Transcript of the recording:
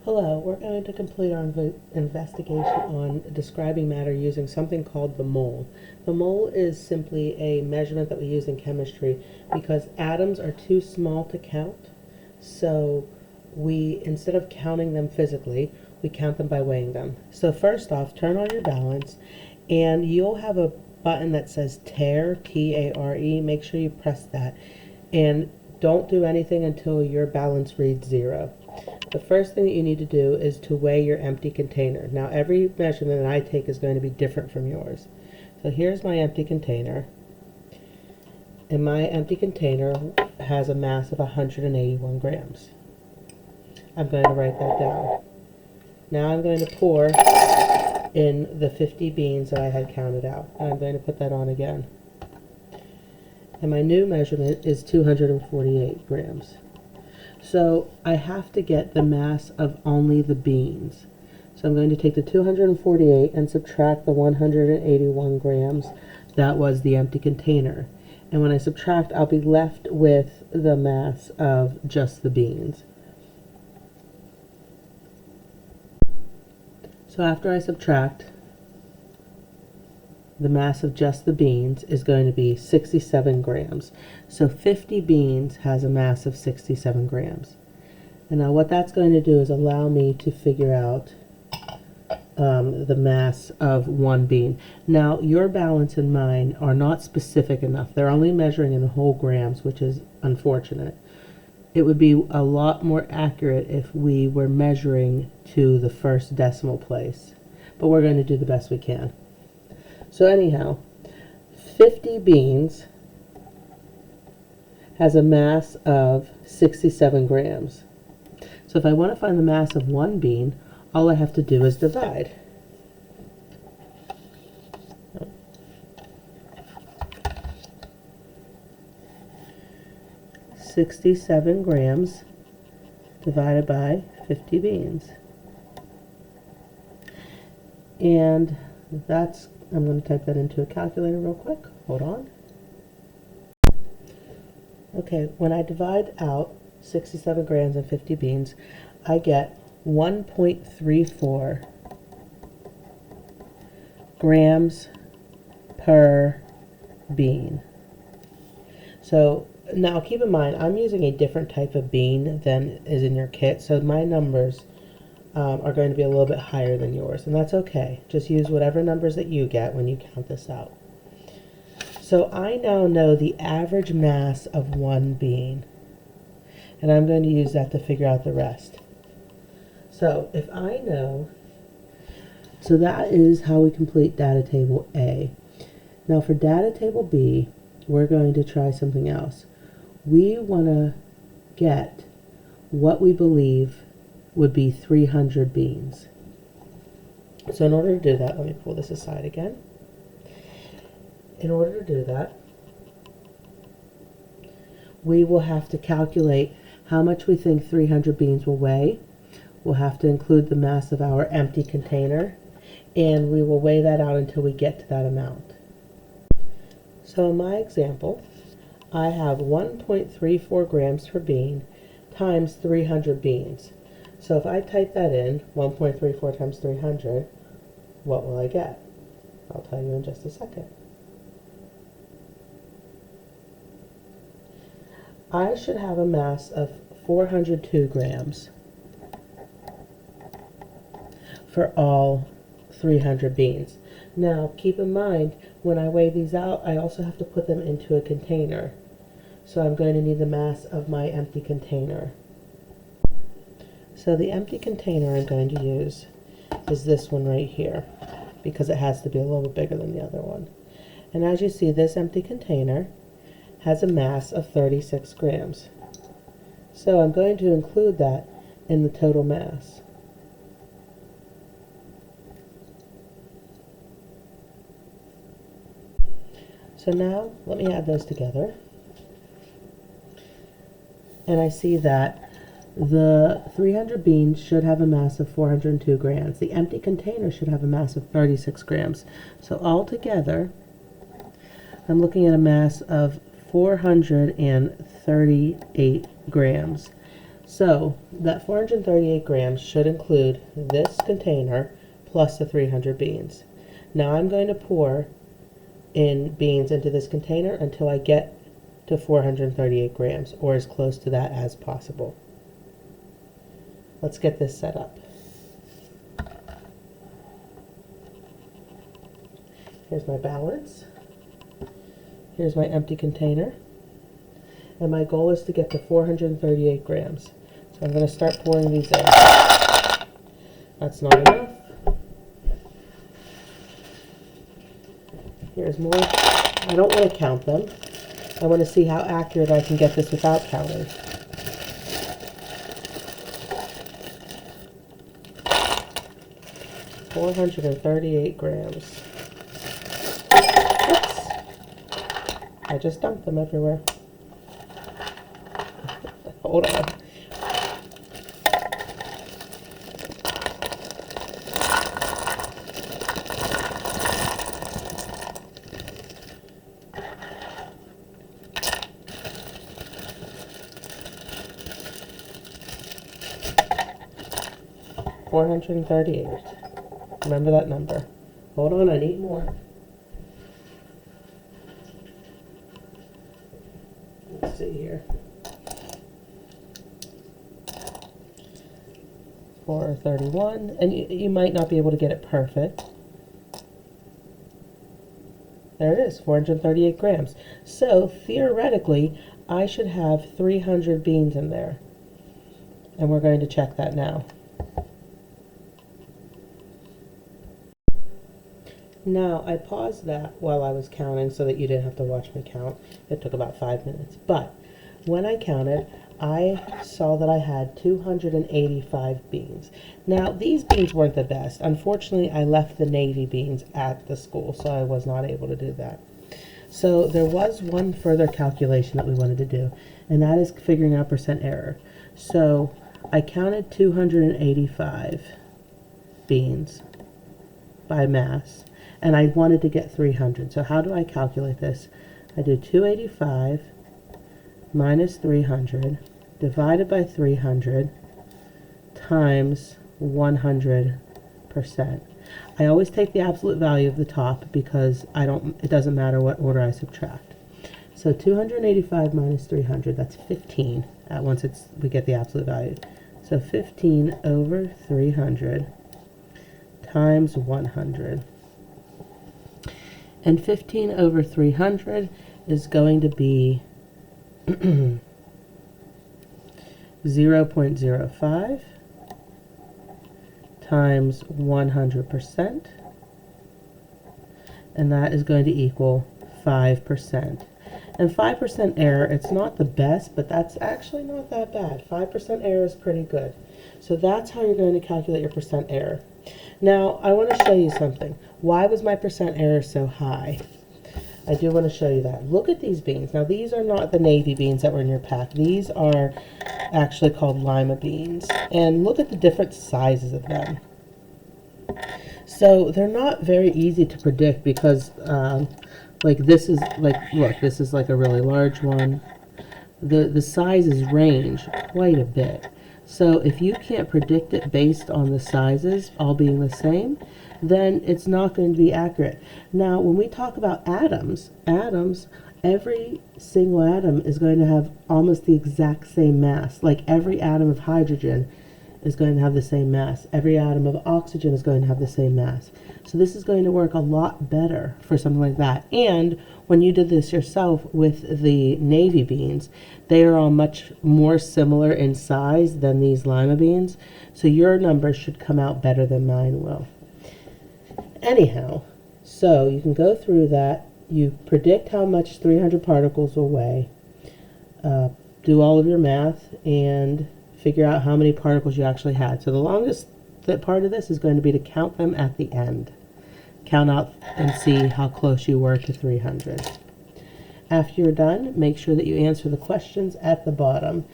Hello, we're going to complete our investigation on describing matter using something called the mole. The mole is simply a measurement that we use in chemistry because atoms are too small to count. So instead of counting them physically, we count them by weighing them. So first off, turn on your balance and you'll have a button that says tare, T-A-R-E. Make sure you press that and don't do anything until your balance reads 0. The first thing that you need to do is to weigh your empty container. Now every measurement that I take is going to be different from yours. So here's my empty container. And my empty container has a mass of 181 grams. I'm going to write that down. Now I'm going to pour in the 50 beans that I had counted out. And I'm going to put that on again. And my new measurement is 248 grams. So I have to get the mass of only the beans. So I'm going to take the 248 and subtract the 181 grams. That was the empty container. And when I subtract, I'll be left with the mass of just the beans. So after I subtract, the mass of just the beans is going to be 67 grams. So 50 beans has a mass of 67 grams. And now what that's going to do is allow me to figure out the mass of one bean. Now your balance and mine are not specific enough. They're only measuring in whole grams, which is unfortunate. It would be a lot more accurate if we were measuring to the first decimal place. But we're going to do the best we can. So anyhow, 50 beans has a mass of 67 grams. So if I want to find the mass of one bean, all I have to do is divide. $67 grams divided by 50 beans. And that's, I'm going to type that into a calculator real quick. Hold on. Okay, when I divide out 67 grams and 50 beans, I get 1.34 grams per bean. So now keep in mind, I'm using a different type of bean than is in your kit, so my numbers are going to be a little bit higher than yours, and that's okay. Just use whatever numbers that you get when you count this out. So I now know the average mass of one bean, and I'm going to use that to figure out the rest. So if I know, so that is how we complete data table A. Now for data table B, we're going to try something else. We want to get what we believe would be 300 beans. So in order to do that, let me pull this aside again. In order to do that, we will have to calculate how much we think 300 beans will weigh. We'll have to include the mass of our empty container, and we will weigh that out until we get to that amount. So in my example, I have 1.34 grams per bean times 300 beans. So if I type that in, 1.34 times 300, what will I get? I'll tell you in just a second. I should have a mass of 402 grams for all 300 beans. Now keep in mind, when I weigh these out, I also have to put them into a container. So I'm going to need the mass of my empty container. So the empty container I'm going to use is this one right here, because it has to be a little bit bigger than the other one. And as you see, this empty container has a mass of 36 grams. So I'm going to include that in the total mass. So now let me add those together. And I see that the 300 beans should have a mass of 402 grams. The empty container should have a mass of 36 grams. So altogether, I'm looking at a mass of 438 grams. So that 438 grams should include this container plus the 300 beans. Now I'm going to pour in beans into this container until I get to 438 grams, or as close to that as possible. Let's get this set up. Here's my balance. Here's my empty container. And my goal is to get to 438 grams. So I'm going to start pouring these in. That's not enough. Here's more. I don't want to count them. I want to see how accurate I can get this without counting. $438 grams. Oops. I just dumped them everywhere. Hold on. $438. Remember that number. Hold on, I need more. Let's see here. 431, and you might not be able to get it perfect. There it is, 438 grams. So theoretically, I should have 300 beans in there. And we're going to check that now. Now, I paused that while I was counting so that you didn't have to watch me count. It took about 5 minutes. But when I counted, I saw that I had 285 beans. Now, these beans weren't the best. Unfortunately, I left the navy beans at the school, so I was not able to do that. So there was one further calculation that we wanted to do, and that is figuring out percent error. So I counted 285 beans by mass, and I wanted to get 300. So how do I calculate this? I do 285 minus 300 divided by 300 times 100%. I always take the absolute value of the top because it doesn't matter what order I subtract. So 285 minus 300, that's 15 once we get the absolute value. So 15 over 300 times 100. And 15 over 300 is going to be 0.05 times 100%, and that is going to equal 5%. And 5% error, it's not the best, but that's actually not that bad. 5% error is pretty good. So that's how you're going to calculate your percent error. Now, I want to show you something. Why was my percent error so high? I do want to show you that. Look at these beans. Now, these are not the navy beans that were in your pack. These are actually called lima beans. And look at the different sizes of them. So they're not very easy to predict because like this is like, look, this is like a really large one. The sizes range quite a bit. So if you can't predict it based on the sizes all being the same, then it's not going to be accurate. Now, when we talk about atoms, every single atom is going to have almost the exact same mass. Like every atom of hydrogen is going to have the same mass. Every atom of oxygen is going to have the same mass. So this is going to work a lot better for something like that. And when you did this yourself with the navy beans, they are all much more similar in size than these lima beans. So your numbers should come out better than mine will. Anyhow, so you can go through that. You predict how much 300 particles will weigh. Do all of your math and figure out how many particles you actually had. So the longest part of this is going to be to count them at the end. Count out and see how close you were to 300. After you're done, make sure that you answer the questions at the bottom.